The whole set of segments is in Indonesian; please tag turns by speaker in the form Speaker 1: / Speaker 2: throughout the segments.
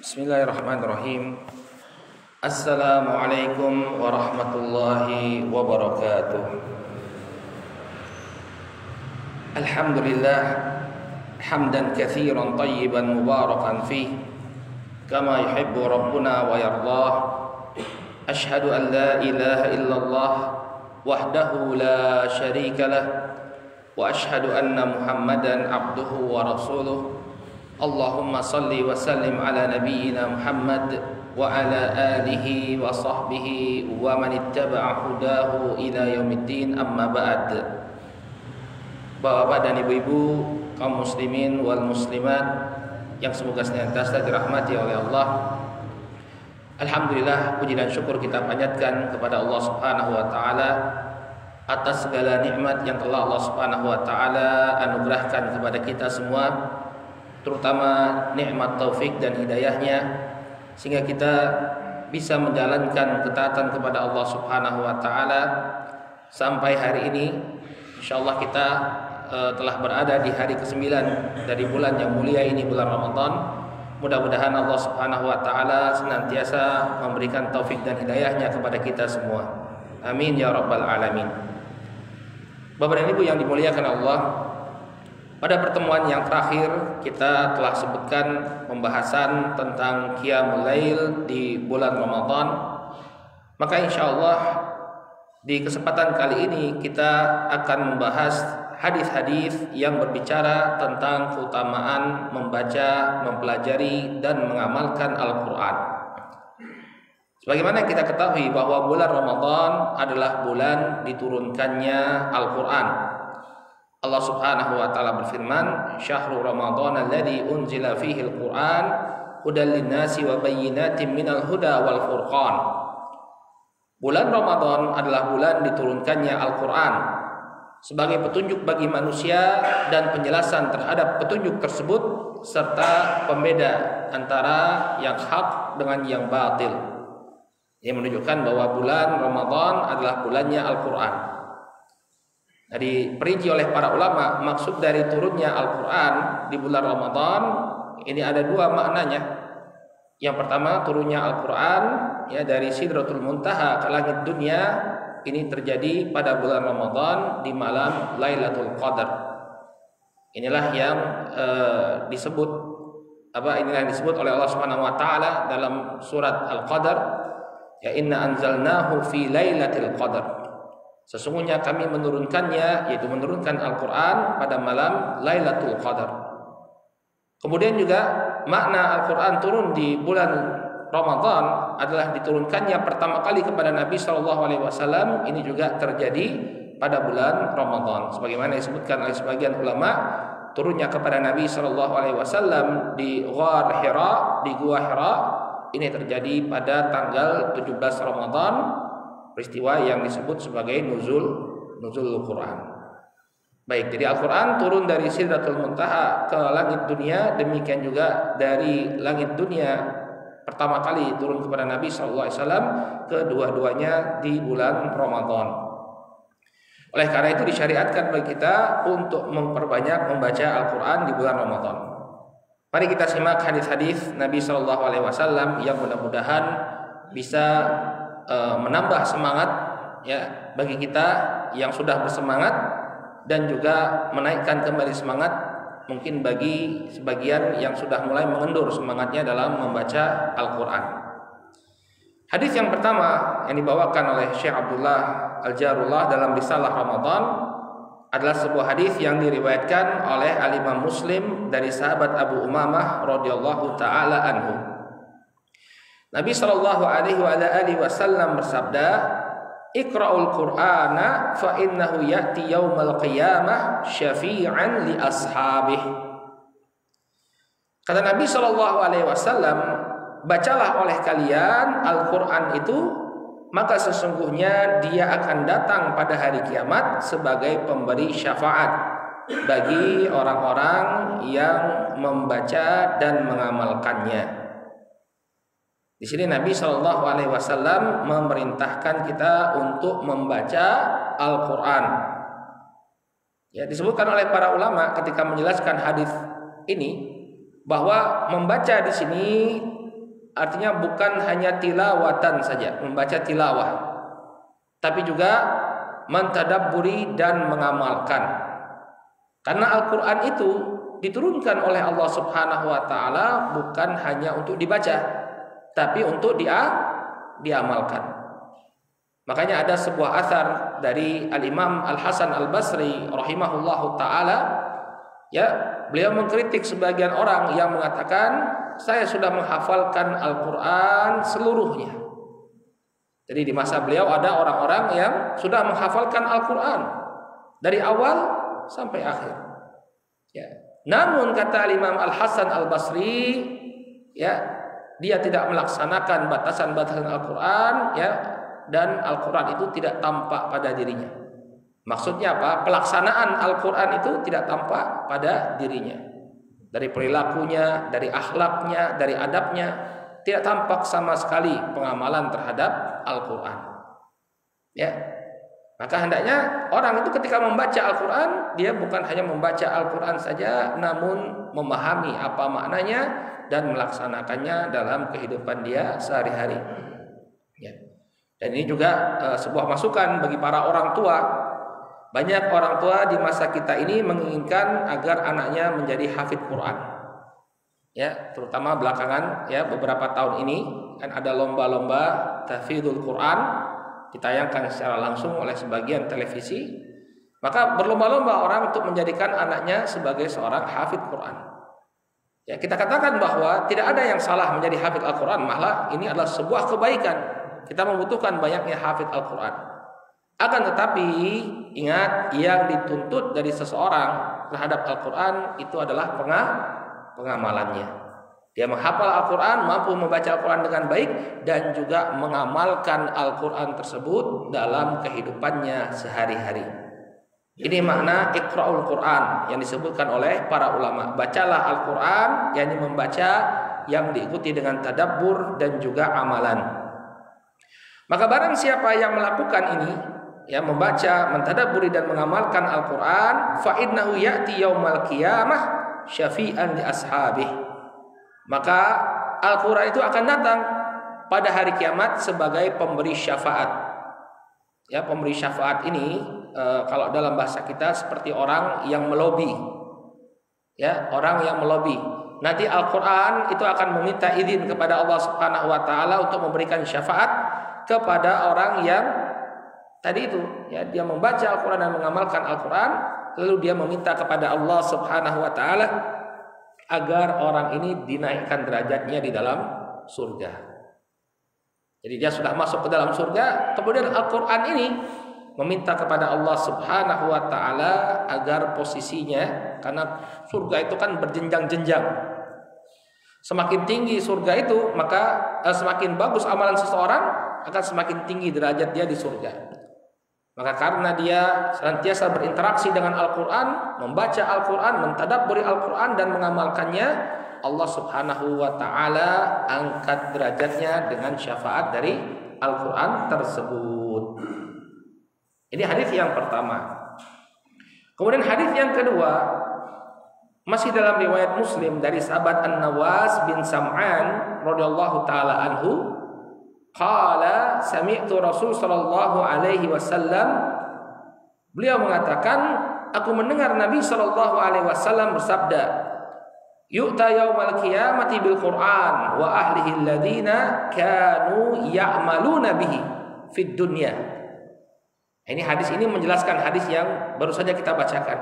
Speaker 1: Bismillahirrahmanirrahim. Assalamualaikum warahmatullahi wabarakatuh. Alhamdulillah hamdan katsiran tayyiban mubarakan fih kama yuhibbu rabbuna wa yardah. Ashhadu an la ilaha illallah wahdahu la syarika lah wa ashhadu anna Muhammadan abduhu wa rasuluh. Allahumma salli wa sallim ala nabiyyina Muhammad wa ala alihi wa sahbihi wa man ittaba'a hudahu ila yaumiddin, amma ba'd. Bapak dan ibu-ibu, kaum muslimin wal muslimat yang semoga senantiasa dirahmati oleh Allah. Alhamdulillah, puji dan syukur kita panjatkan kepada Allah Subhanahu wa taala atas segala nikmat yang telah Allah Subhanahu wa taala anugerahkan kepada kita semua, terutama nikmat taufik dan hidayahnya, sehingga kita bisa menjalankan ketaatan kepada Allah Subhanahu wa taala sampai hari ini. Insyaallah kita telah berada di hari ke-9 dari bulan yang mulia ini, bulan Ramadan. Mudah-mudahan Allah Subhanahu wa taala senantiasa memberikan taufik dan hidayahnya kepada kita semua. Amin ya rabbal alamin. Bapak dan Ibu yang dimuliakan Allah, pada pertemuan yang terakhir kita telah sebutkan pembahasan tentang Qiyamul Lail di bulan Ramadan. Maka insyaallah di kesempatan kali ini kita akan membahas hadis-hadis yang berbicara tentang keutamaan membaca, mempelajari dan mengamalkan Al-Qur'an. Sebagaimana kita ketahui bahwa bulan Ramadan adalah bulan diturunkannya Al-Qur'an. Allah Subhanahu wa taala berfirman, "Syahrul Ramadhan alladzi unzila fihi al-Qur'an hudan lin-nasi wa bayyinatin minal huda wal furqan." Bulan Ramadan adalah bulan diturunkannya Al-Qur'an sebagai petunjuk bagi manusia dan penjelasan terhadap petunjuk tersebut serta pembeda antara yang hak dengan yang batil. Yang menunjukkan bahwa bulan Ramadan adalah bulannya Al-Qur'an. Diperinci oleh para ulama, maksud dari turunnya Al-Quran di bulan Ramadan ini ada dua maknanya. Yang pertama, turunnya Al-Quran dari Sidratul Muntaha ke langit dunia ini terjadi pada bulan Ramadan di malam Lailatul Qadar. Inilah yang disebut oleh Allah Subhanahu wa taala dalam surat Al-Qadar, ya inna anzalnahu fi lailatul qadar. Sesungguhnya kami menurunkannya, yaitu menurunkan Al-Quran pada malam Lailatul Qadar. Kemudian juga makna Al-Quran turun di bulan Ramadan adalah diturunkannya pertama kali kepada Nabi SAW. Ini juga terjadi pada bulan Ramadan. Sebagaimana disebutkan oleh sebagian ulama, turunnya kepada Nabi SAW di Ghar Hira, di Gua Hira, ini terjadi pada tanggal 17 Ramadan. Peristiwa yang disebut sebagai nuzul Al-Quran. Baik, jadi Al-Quran turun dari Sidratul Muntaha ke langit dunia. Demikian juga dari langit dunia pertama kali turun kepada Nabi SAW, kedua-duanya di bulan Ramadan. Oleh karena itu disyariatkan bagi kita untuk memperbanyak membaca Al-Quran di bulan Ramadan. Mari kita simak hadis-hadis Nabi SAW yang mudah-mudahan bisa menambah semangat bagi kita yang sudah bersemangat, dan juga menaikkan kembali semangat mungkin bagi sebagian yang sudah mulai mengendur semangatnya dalam membaca Al-Quran. Hadis yang pertama yang dibawakan oleh Syekh Abdullah Al-Jarullah dalam Risalah Ramadan adalah sebuah hadis yang diriwayatkan oleh Al-Imam Muslim dari sahabat Abu Umamah radhiyallahu taala anhu. Nabi sallallahu alaihi wasallam bersabda, "Iqra'ul Qur'ana fa innahu ya'ti yaumal qiyamah syafi'an li ashabih." Kata Nabi sallallahu alaihi wasallam, "Bacalah oleh kalian Al-Qur'an itu, maka sesungguhnya dia akan datang pada hari kiamat sebagai pemberi syafaat bagi orang-orang yang membaca dan mengamalkannya." Di sini Nabi Shallallahu Alaihi Wasallam memerintahkan kita untuk membaca Al-Quran. Ya, disebutkan oleh para ulama ketika menjelaskan hadis ini bahwa membaca di sini artinya bukan hanya tilawatan saja, membaca tilawah, tapi juga mentadabburi dan mengamalkan. Karena Al-Quran itu diturunkan oleh Allah Subhanahu wa Ta'ala bukan hanya untuk dibaca, tapi untuk diamalkan. Makanya ada sebuah athar dari Al-Imam Al-Hasan Al-Basri rahimahullahu ta'ala, ya, beliau mengkritik sebagian orang yang mengatakan, saya sudah menghafalkan Al-Quran seluruhnya. Jadi di masa beliau ada orang-orang yang sudah menghafalkan Al-Quran dari awal sampai akhir. Ya. Namun kata Imam Al-Hasan Al-Basri, ya, dia tidak melaksanakan batasan-batasan Al-Quran, ya, dan Al-Quran itu tidak tampak pada dirinya. Maksudnya apa? Pelaksanaan Al-Quran itu tidak tampak pada dirinya. Dari perilakunya, dari akhlaknya, dari adabnya, tidak tampak sama sekali pengamalan terhadap Al-Quran. Ya, maka hendaknya orang itu ketika membaca Al-Quran, dia bukan hanya membaca Al-Quran saja, namun memahami apa maknanya dan melaksanakannya dalam kehidupan dia sehari-hari. Ya. Dan ini juga sebuah masukan bagi para orang tua. Banyak orang tua di masa kita ini menginginkan agar anaknya menjadi hafidz Quran. Ya, terutama belakangan, ya, beberapa tahun ini kan ada lomba-lomba tahfidzul Quran ditayangkan secara langsung oleh sebagian televisi. Maka berlomba-lomba orang untuk menjadikan anaknya sebagai seorang hafidz Quran. Ya, kita katakan bahwa tidak ada yang salah menjadi hafidz Al-Quran, malah ini adalah sebuah kebaikan. Kita membutuhkan banyaknya hafidz Al-Quran. Akan tetapi ingat, yang dituntut dari seseorang terhadap Al-Quran itu adalah pengamalannya. Dia menghafal Al-Quran, mampu membaca Al-Quran dengan baik, dan juga mengamalkan Al-Quran tersebut dalam kehidupannya sehari-hari. Ini makna Iqra'ul Quran yang disebutkan oleh para ulama. Bacalah Al-Quran, yakni membaca yang diikuti dengan tadabbur dan juga amalan. Maka barang siapa yang melakukan ini, ya, membaca, mentadabburi dan mengamalkan Al-Quran, fa innahu ya'ti yaumal qiyamah syafi'an li ashabih. Maka Al-Quran itu akan datang pada hari kiamat sebagai pemberi syafaat. Ya, pemberi syafaat ini kalau dalam bahasa kita seperti orang yang melobi. Ya, orang yang melobi. Nanti Al-Quran itu akan meminta izin kepada Allah Subhanahu wa Ta'ala untuk memberikan syafaat kepada orang yang tadi itu, ya, dia membaca Al-Quran dan mengamalkan Al-Quran, lalu dia meminta kepada Allah Subhanahu wa Ta'ala agar orang ini dinaikkan derajatnya di dalam surga. Jadi dia sudah masuk ke dalam surga, kemudian Al-Quran ini meminta kepada Allah Subhanahu wa Ta'ala agar posisinya, karena surga itu kan berjenjang-jenjang, semakin tinggi surga itu, maka semakin bagus amalan seseorang, akan semakin tinggi derajat dia di surga. Maka karena dia senantiasa berinteraksi dengan Al-Quran, membaca Al-Quran, mentadabburi Al-Quran dan mengamalkannya, Allah Subhanahu wa Ta'ala angkat derajatnya dengan syafaat dari Al-Quran tersebut. Ini hadis yang pertama. Kemudian hadis yang kedua, masih dalam riwayat Muslim dari sahabat An-Nawas bin Sam'an radhiyallahu taala anhu, qala sami'tu Rasul sallallahu alaihi wasallam, beliau mengatakan, aku mendengar Nabi sallallahu alaihi wasallam bersabda, yu'ta yaumal qiyamati bil Qur'an wa ahlihi alladziina kanu ya'maluna bihi fid dunya. Ini hadis ini menjelaskan hadis yang baru saja kita bacakan.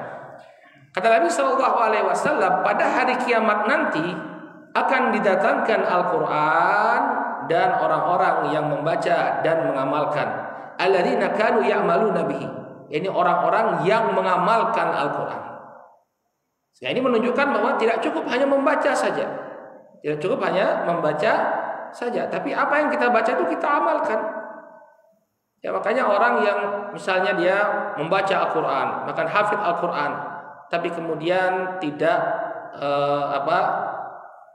Speaker 1: Kata Nabi sallallahu alaihi wasallam, pada hari kiamat nanti akan didatangkan Al-Quran dan orang-orang yang membaca dan mengamalkan. Alladzina kanu ya'maluna bihi. Ini orang-orang yang mengamalkan Al-Quran. Ini menunjukkan bahwa tidak cukup hanya membaca saja. Tidak cukup hanya membaca saja, tapi apa yang kita baca itu kita amalkan. Ya, makanya orang yang misalnya dia membaca Al-Quran, bahkan hafidz Al-Quran, tapi kemudian tidak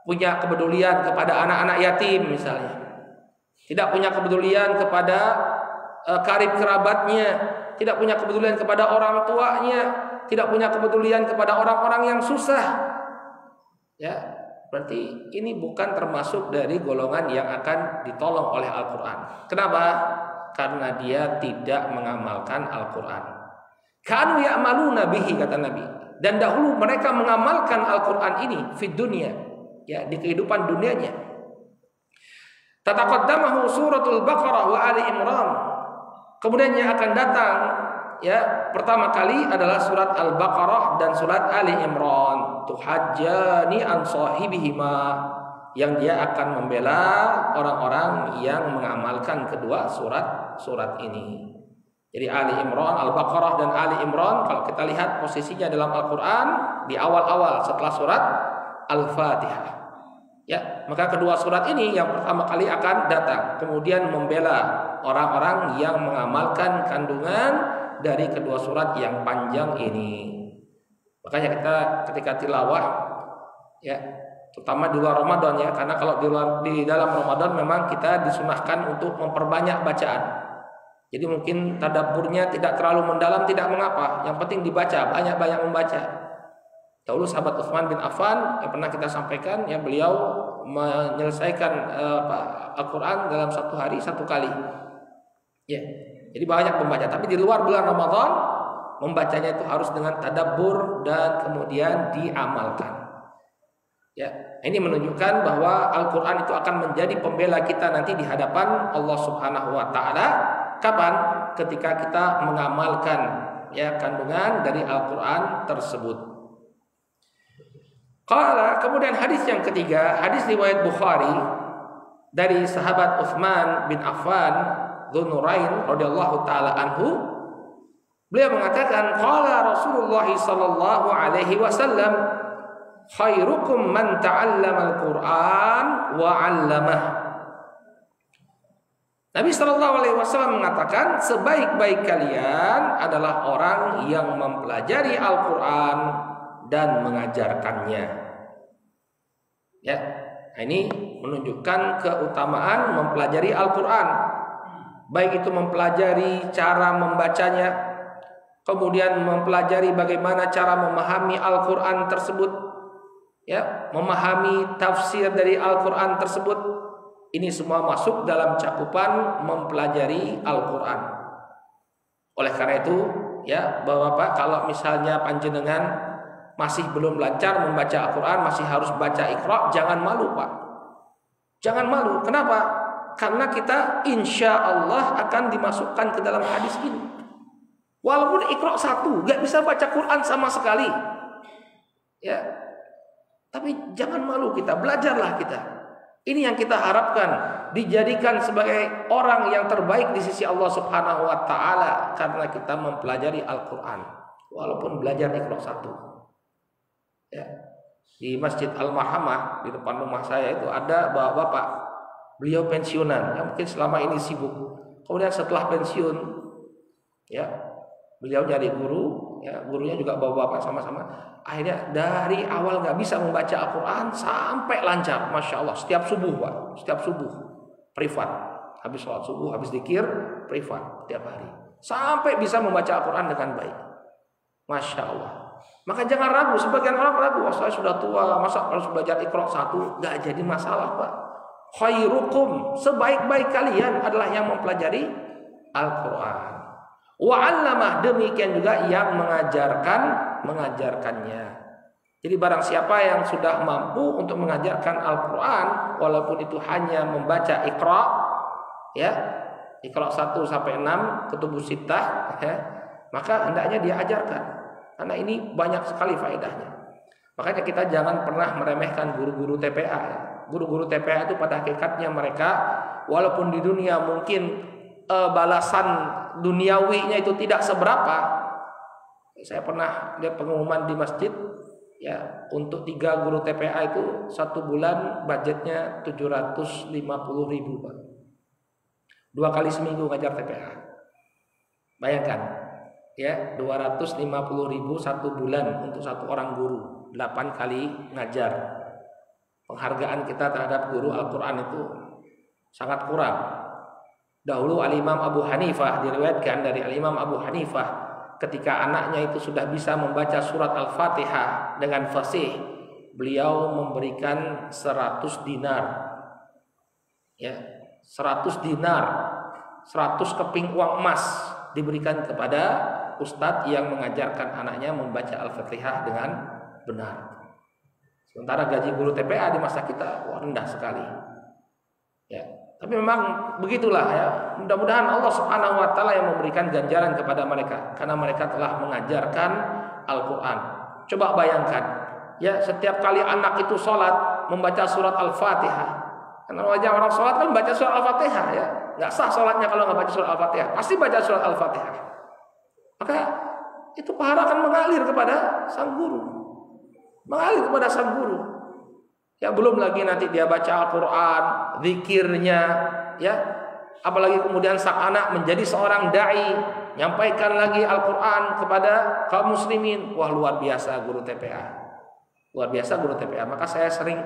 Speaker 1: punya kepedulian kepada anak-anak yatim misalnya, tidak punya kepedulian kepada karib kerabatnya, tidak punya kepedulian kepada orang tuanya, tidak punya kepedulian kepada orang-orang yang susah, ya, berarti ini bukan termasuk dari golongan yang akan ditolong oleh Al-Quran. Kenapa? Karena dia tidak mengamalkan Al-Quran. Kanu ya'maluna bihi, kata Nabi. Dan dahulu mereka mengamalkan Al-Quran ini fid dunia, ya, di kehidupan dunianya. Tataqaddamahu suratul Baqarah wa Ali Imran. Kemudian yang akan datang, ya, pertama kali adalah surat Al-Baqarah dan surat Ali Imran. Tuhajjani an sahibihima, yang dia akan membela orang-orang yang mengamalkan kedua surat ini. Jadi Ali Imran, Al-Baqarah dan Ali Imran, kalau kita lihat posisinya dalam Al-Quran di awal-awal setelah surat Al-Fatihah. Ya, maka kedua surat ini yang pertama kali akan datang, kemudian membela orang-orang yang mengamalkan kandungan dari kedua surat yang panjang ini. Makanya kita ketika tilawah, ya, terutama di luar Ramadan, ya, karena kalau di dalam Ramadan memang kita disunahkan untuk memperbanyak bacaan. Jadi mungkin tadabburnya tidak terlalu mendalam, tidak mengapa, yang penting dibaca, banyak-banyak membaca. Dahulu sahabat Utsman bin Affan yang pernah kita sampaikan, ya, beliau menyelesaikan Al-Quran dalam satu hari satu kali, ya. Jadi banyak membaca. Tapi di luar bulan Ramadan membacanya itu harus dengan tadabbur dan kemudian diamalkan. Ya, ini menunjukkan bahwa Al-Quran itu akan menjadi pembela kita nanti di hadapan Allah Subhanahu Wa Taala. Kapan? Ketika kita mengamalkan, ya, kandungan dari Al-Quran tersebut. Kemudian hadis yang ketiga, hadis riwayat Bukhari dari sahabat Utsman bin Affan Dzunurain radhiyallahu taala anhu. Beliau mengatakan, qala Rasulullah sallallahu alaihi wasallam, khairukum man ta'allama al-Qur'an wa 'allamah. Nabi sallallahu alaihi wasallam mengatakan, sebaik-baik kalian adalah orang yang mempelajari Al-Qur'an dan mengajarkannya. Ya, ini menunjukkan keutamaan mempelajari Al-Qur'an. Baik itu mempelajari cara membacanya, kemudian mempelajari bagaimana cara memahami Al-Qur'an tersebut, ya, memahami tafsir dari Al-Qur'an tersebut. Ini semua masuk dalam cakupan mempelajari Al-Qur'an. Oleh karena itu, ya, Bapak-bapak, kalau misalnya panjenengan masih belum lancar membaca Al-Quran, masih harus baca Iqra, jangan malu, Pak. Jangan malu. Kenapa? Karena kita insya Allah akan dimasukkan ke dalam hadis ini. Walaupun Iqra 1, gak bisa baca Quran sama sekali, ya, tapi jangan malu kita, belajarlah kita. Ini yang kita harapkan, dijadikan sebagai orang yang terbaik di sisi Allah Subhanahu Wa Taala karena kita mempelajari Al-Quran. Walaupun belajar Iqra 1. Ya, di Masjid Al-Marhamah di depan rumah saya itu ada bapak-bapak, beliau pensiunan, yang mungkin selama ini sibuk. Kemudian setelah pensiun, ya, beliau jadi guru, ya, gurunya juga bapak-bapak sama-sama. Akhirnya dari awal nggak bisa membaca Al-Quran sampai lancar, masya Allah. Setiap subuh, Pak, setiap subuh privat, habis sholat subuh, habis zikir privat tiap hari, sampai bisa membaca Al-Quran dengan baik, masya Allah. Maka jangan ragu. Sebagian orang ragu, oh, saya sudah tua, masa harus belajar Iqra 1? Gak jadi masalah, Pak. Khairukum, sebaik-baik kalian adalah yang mempelajari Al-Quran. Wa 'allamah, demikian juga yang mengajarkannya. Jadi barang siapa yang sudah mampu untuk mengajarkan Al-Quran, walaupun itu hanya membaca Iqra, ya, Iqra 1 sampai 6, Kutubus Sittah, ya, maka hendaknya dia ajarkan. Karena ini banyak sekali faedahnya. Makanya kita jangan pernah meremehkan guru-guru TPA, ya. Guru-guru TPA itu pada hakikatnya mereka, walaupun di dunia mungkin balasan duniawinya itu tidak seberapa. Saya pernah lihat pengumuman di masjid, ya, untuk 3 guru TPA itu 1 bulan budgetnya 750.000, Pak. 2 kali seminggu ngajar TPA. Bayangkan. Ya, 250.000 1 bulan untuk 1 orang guru, 8 kali ngajar. Penghargaan kita terhadap guru Al-Quran itu sangat kurang. Dahulu Al-Imam Abu Hanifah, diriwayatkan dari Al-Imam Abu Hanifah, ketika anaknya itu sudah bisa membaca surat Al-Fatihah dengan fasih, beliau memberikan 100 dinar. Ya, 100 dinar, 100 keping uang emas diberikan kepada ustadz yang mengajarkan anaknya membaca Al-Fatihah dengan benar. Sementara gaji guru TPA di masa kita rendah sekali. Ya, tapi memang begitulah ya. Mudah-mudahan Allah Subhanahu wa taala yang memberikan ganjaran kepada mereka karena mereka telah mengajarkan Al-Qur'an. Coba bayangkan, ya, setiap kali anak itu sholat membaca surat Al-Fatihah. Karena wajah orang sholat kan baca surat Al-Fatihah, ya. Nggak sah sholatnya kalau nggak baca surat Al-Fatihah. Pasti baca surat Al-Fatihah. Maka itu pahala akan mengalir kepada sang guru. Mengalir kepada sang guru. Ya, belum lagi nanti dia baca Al-Quran, zikirnya, ya. Apalagi kemudian sang anak menjadi seorang dai, nyampaikan lagi Al-Quran kepada kaum muslimin. Wah, luar biasa guru TPA. Luar biasa guru TPA. Maka saya sering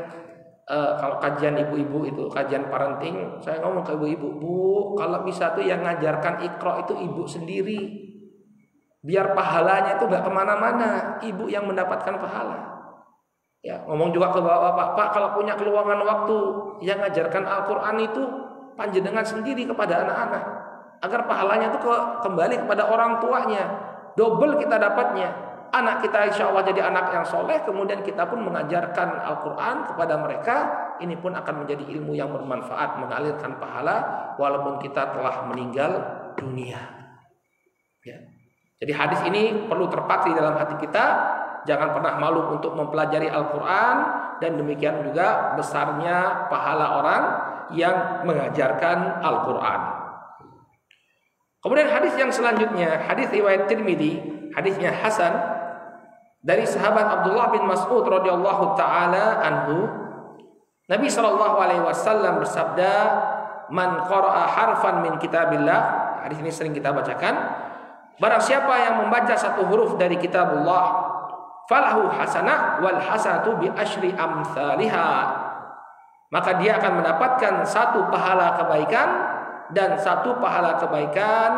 Speaker 1: kalau kajian ibu-ibu itu, kajian parenting, saya ngomong ke ibu-ibu, Bu, kalau bisa tuh yang ngajarkan Iqra itu ibu sendiri. Biar pahalanya itu gak kemana-mana, ibu yang mendapatkan pahala. Ya, ngomong juga ke bapak-bapak, Pak, kalau punya keluangan waktu, yang ngajarkan Al-Quran itu panjenengan sendiri kepada anak-anak, agar pahalanya itu kembali kepada orang tuanya, double kita dapatnya. Anak kita insya Allah jadi anak yang soleh, kemudian kita pun mengajarkan Al-Quran kepada mereka. Ini pun akan menjadi ilmu yang bermanfaat, mengalirkan pahala walaupun kita telah meninggal dunia. Ya. Jadi hadis ini perlu terpatri dalam hati kita. Jangan pernah malu untuk mempelajari Al-Quran. Dan demikian juga besarnya pahala orang yang mengajarkan Al-Quran. Kemudian hadis yang selanjutnya, hadis riwayat Tirmidzi, hadisnya Hasan, dari sahabat Abdullah bin Mas'ud radhiyallahu taala anhu, Nabi sallallahu alaihi wasallam bersabda, "Man qara'a harfan min kitabillah." Hadis ini sering kita bacakan. Barang siapa yang membaca satu huruf dari kitabullah, falahu hasanah wal hasanatu bi asyri amsalihha. Maka dia akan mendapatkan satu pahala kebaikan, dan satu pahala kebaikan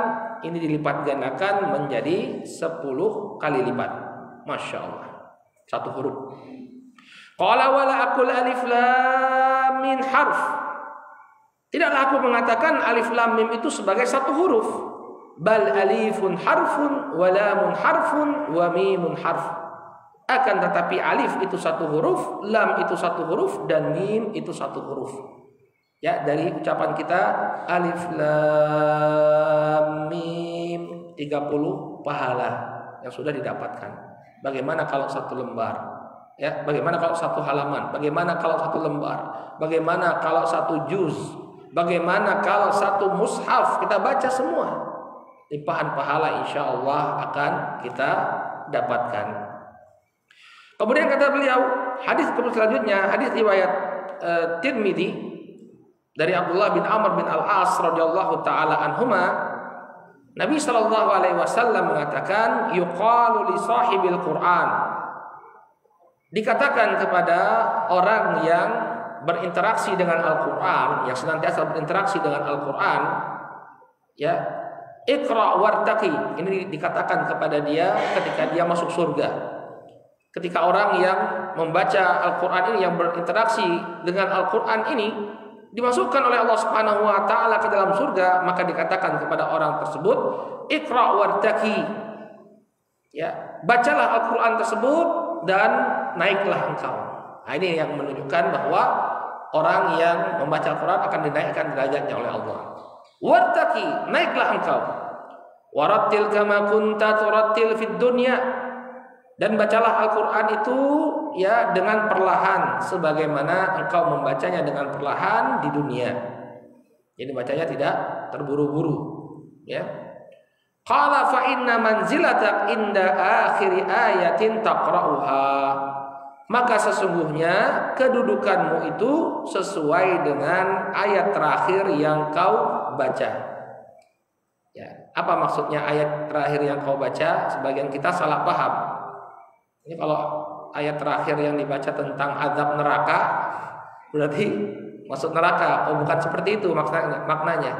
Speaker 1: ini dilipat gandakan menjadi 10 kali lipat. Masya Allah. Satu huruf. Qala wala aqul alif lam mim harf. Tidaklah aku mengatakan alif lam mim itu sebagai satu huruf. Bal alifun harfun wa lamun harfun wa mimun harf. Akan tetapi alif itu satu huruf, lam itu satu huruf, dan mim itu satu huruf. Ya, dari ucapan kita alif lam mim 30 pahala yang sudah didapatkan. Bagaimana kalau satu lembar? Ya, bagaimana kalau satu halaman? Bagaimana kalau satu lembar? Bagaimana kalau satu juz? Bagaimana kalau satu mushaf kita baca semua? Limpahan pahala insya Allah akan kita dapatkan. Kemudian kata beliau, hadis selanjutnya, hadis riwayat Tirmidzi dari Abdullah bin Amr bin Al-As radhiyallahu taala anhuma, Nabi sallallahu alaihi wasallam mengatakan, yuqalu li sahibil Quran. Dikatakan kepada orang yang berinteraksi dengan Al-Quran, yang senantiasa berinteraksi dengan Al-Quran, ya, Iqra wartaqi. Ini dikatakan kepada dia ketika dia masuk surga. Ketika orang yang membaca Al-Quran ini, yang berinteraksi dengan Al-Quran ini dimasukkan oleh Allah Subhanahu wa taala ke dalam surga, maka dikatakan kepada orang tersebut, Iqra wartaqi. Ya, bacalah Al-Quran tersebut dan naiklah engkau. Nah, ini yang menunjukkan bahwa orang yang membaca Al-Quran akan dinaikkan derajatnya oleh Allah. Wartaqi, naiklah engkau. Warattil kama kunta turattil fid dunya. Dan bacalah Al-Quran itu ya dengan perlahan, sebagaimana engkau membacanya dengan perlahan di dunia. Jadi bacanya tidak terburu-buru, ya. Qala fa inna manzilatak inda akhiri ayatin taqra'uha. Maka sesungguhnya kedudukanmu itu sesuai dengan ayat terakhir yang kau baca. Ya, apa maksudnya ayat terakhir yang kau baca? Sebagian kita salah paham. Ini kalau ayat terakhir yang dibaca tentang azab neraka, berarti masuk neraka. Oh, bukan seperti itu maknanya.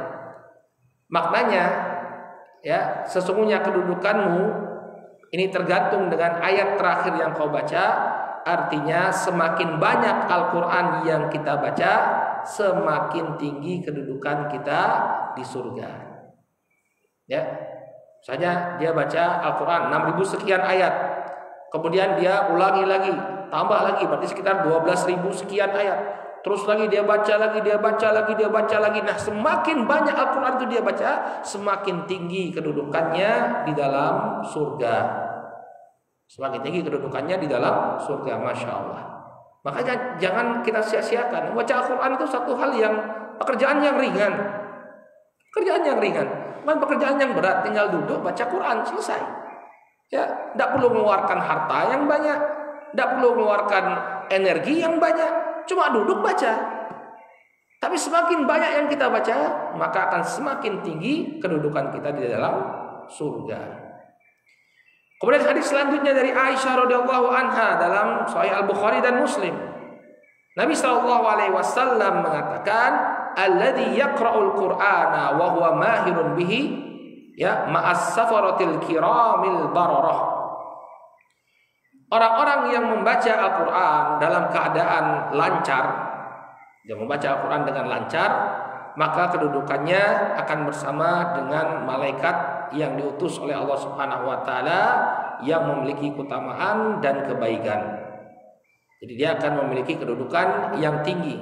Speaker 1: Maknanya, ya, sesungguhnya kedudukanmu ini tergantung dengan ayat terakhir yang kau baca. artinya semakin banyak Al-Quran yang kita baca, semakin tinggi kedudukan kita di surga. Ya, misalnya dia baca Al-Quran 6.000 sekian ayat, kemudian dia ulangi lagi, tambah lagi, berarti sekitar 12.000 sekian ayat. Terus lagi dia baca lagi, dia baca lagi, dia baca lagi. Nah, semakin banyak Al-Quran itu dia baca, semakin tinggi kedudukannya di dalam surga. Semakin tinggi kedudukannya di dalam surga, Masya Allah. Makanya jangan kita sia-siakan. Membaca Al-Quran itu satu hal yang pekerjaan yang ringan. Pekerjaan yang ringan. Bukan pekerjaan yang berat, tinggal duduk baca Quran, selesai. Ya, tidak perlu mengeluarkan harta yang banyak, tidak perlu mengeluarkan energi yang banyak. Cuma duduk baca. Tapi semakin banyak yang kita baca, maka akan semakin tinggi kedudukan kita di dalam surga. Kemudian hadis selanjutnya dari Aisyah radhiyallahu anha dalam Sahih Al-Bukhari dan Muslim. Nabi sallallahu alaihi wasallam mengatakan, "Alladzi yaqra'ul Qur'ana wa huwa mahirun bihi, ya, ma'as safaratil kiramil bararah." Orang-orang yang membaca Al-Quran dalam keadaan lancar, dia membaca Al-Quran dengan lancar, maka kedudukannya akan bersama dengan malaikat yang diutus oleh Allah Subhanahu wa Ta'ala yang memiliki keutamaan dan kebaikan. Jadi dia akan memiliki kedudukan yang tinggi.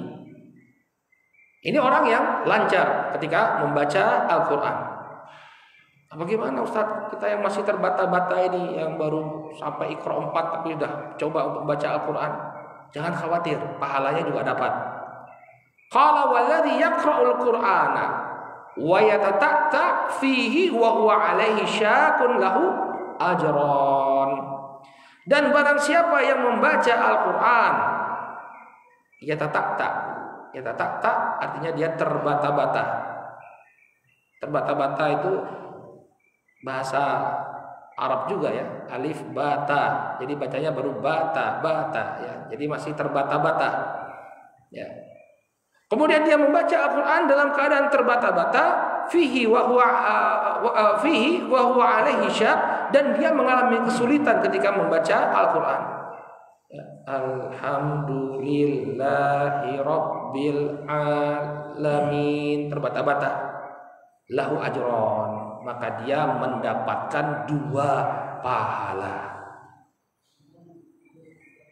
Speaker 1: Ini orang yang lancar ketika membaca Al-Quran. Bagaimana Ustaz, kita yang masih terbata-bata ini, yang baru sampai Iqra 4 tapi sudah coba untuk baca Al-Quran? Jangan khawatir, pahalanya juga dapat. Qala walladhi yaqra'ul Qur'ana wa yatata'ta fihi wa huwa alaihi syakun lahu ajran. Dan barang siapa yang membaca Al-Quran, yatata'ta artinya dia terbata-bata. Terbata-bata itu bahasa Arab juga ya, alif bata. Jadi bacanya baru bata ya. Jadi masih terbata-bata. Ya. Kemudian dia membaca Al-Qur'an dalam keadaan terbata-bata, fihi wa huwa alaihi syak, dan dia mengalami kesulitan ketika membaca Al-Qur'an. Ya. Alhamdulillahi rabbil alamin, terbata-bata. Lahu ajron, maka dia mendapatkan 2 pahala.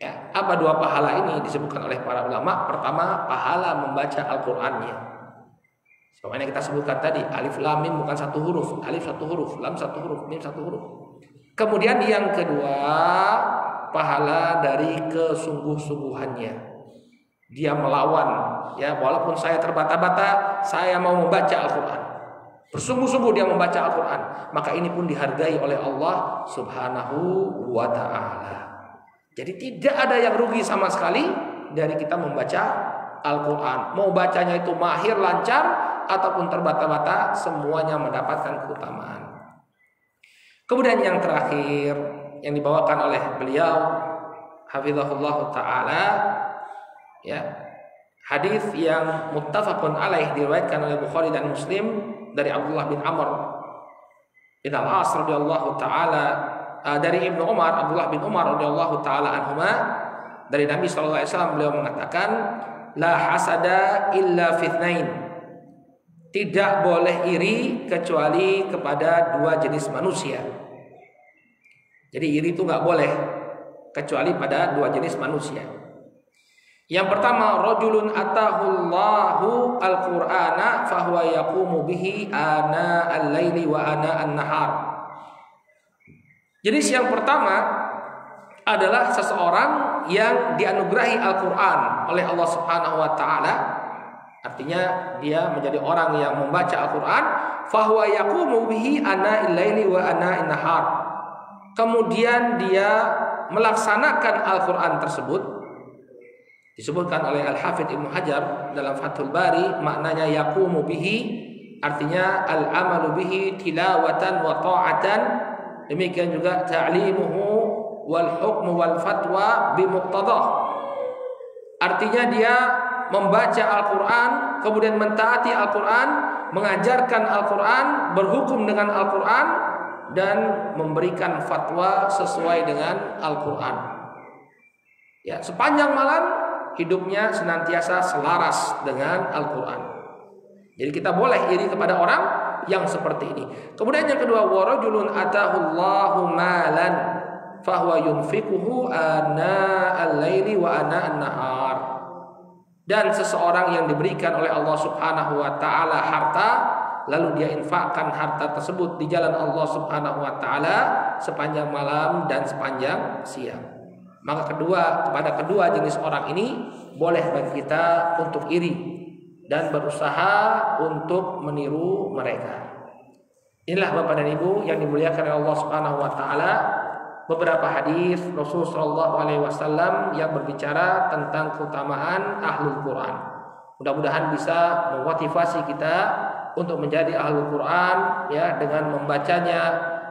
Speaker 1: Ya, apa 2 pahala ini disebutkan oleh para ulama? Pertama, pahala membaca Al-Qur'annya. Sebenarnya kita sebutkan tadi, alif lam mim bukan 1 huruf, alif 1 huruf, lam 1 huruf, mim 1 huruf. Kemudian yang kedua, pahala dari kesungguh-sungguhannya. Dia melawan, ya, walaupun saya terbata-bata, saya mau membaca Al-Qur'an. Bersungguh-sungguh dia membaca Al-Quran, maka ini pun dihargai oleh Allah Subhanahu wa Ta'ala. Jadi tidak ada yang rugi sama sekali dari kita membaca Al-Quran. Mau bacanya itu mahir, lancar, ataupun terbata-bata, semuanya mendapatkan keutamaan. Kemudian yang terakhir yang dibawakan oleh beliau hafizahullah ta'ala, ya, hadis yang muttafaqun alaih, diriwayatkan oleh Bukhari dan Muslim dari Abdullah bin Amr bin Al-As radhiyallahu taala, dari Ibnu Umar, Abdullah bin Umar radhiyallahu taala anhuma, dari Nabi sallallahu alaihi wasallam, beliau mengatakan, la hasada illa fitnain, tidak boleh iri kecuali kepada 2 jenis manusia. Jadi iri itu nggak boleh kecuali pada 2 jenis manusia. Yang pertama, rajulun atahullahu al-Qur'ana fahuwa yaqumu bihi ana al-laili wa ana an-nahar. Jenis yang pertama adalah seseorang yang dianugerahi Al-Qur'an oleh Allah Subhanahu wa taala. Artinya dia menjadi orang yang membaca Al-Qur'an, fahuwa yaqumu bihi ana al-laili wa ana an-nahar. Kemudian dia melaksanakan Al-Qur'an tersebut. Disebutkan oleh Al-Hafidz Ibnu Hajar dalam Fathul Bari, maknanya yaqumu bihi artinya al-amalu bihi tilawatan wa ta'atan. Demikian juga ta'limuhu wal hukmu wal fatwa bimuqtadah. Artinya dia membaca Al-Qur'an, kemudian mentaati Al-Qur'an, mengajarkan Al-Qur'an, berhukum dengan Al-Qur'an, dan memberikan fatwa sesuai dengan Al-Qur'an. Ya, sepanjang malam hidupnya senantiasa selaras dengan Al-Qur'an. Jadi kita boleh iri kepada orang yang seperti ini. Kemudian yang kedua, warajulun atahullahu malan fahuwa yunfiquhu ana al-laili wa ana an-nahar. Dan seseorang yang diberikan oleh Allah Subhanahu wa taala harta, lalu dia infakkan harta tersebut di jalan Allah Subhanahu wa taala sepanjang malam dan sepanjang siang. Maka kepada kedua jenis orang ini boleh bagi kita untuk iri dan berusaha untuk meniru mereka. Inilah Bapak dan Ibu yang dimuliakan oleh Allah Subhanahu wa taala, beberapa hadis Rasul sallallahu alaihi wasallam yang berbicara tentang keutamaan ahlul Quran. Mudah-mudahan bisa memotivasi kita untuk menjadi ahlul Quran, ya, dengan membacanya,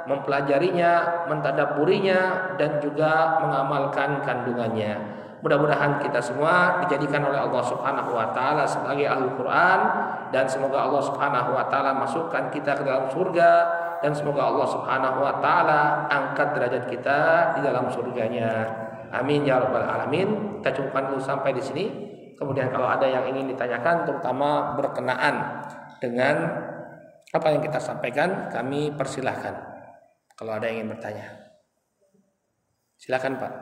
Speaker 1: mempelajarinya, mentadabburinya, dan juga mengamalkan kandungannya. Mudah-mudahan kita semua dijadikan oleh Allah Subhanahu wa taala sebagai ahlul Quran, dan semoga Allah Subhanahu wa taala masukkan kita ke dalam surga, dan semoga Allah Subhanahu wa taala angkat derajat kita di dalam surganya. Amin ya rabbal alamin. Kita cukupkan dulu sampai di sini. Kemudian kalau ada yang ingin ditanyakan, terutama berkenaan dengan apa yang kita sampaikan, kami persilahkan. Kalau ada yang ingin bertanya, silakan Pak.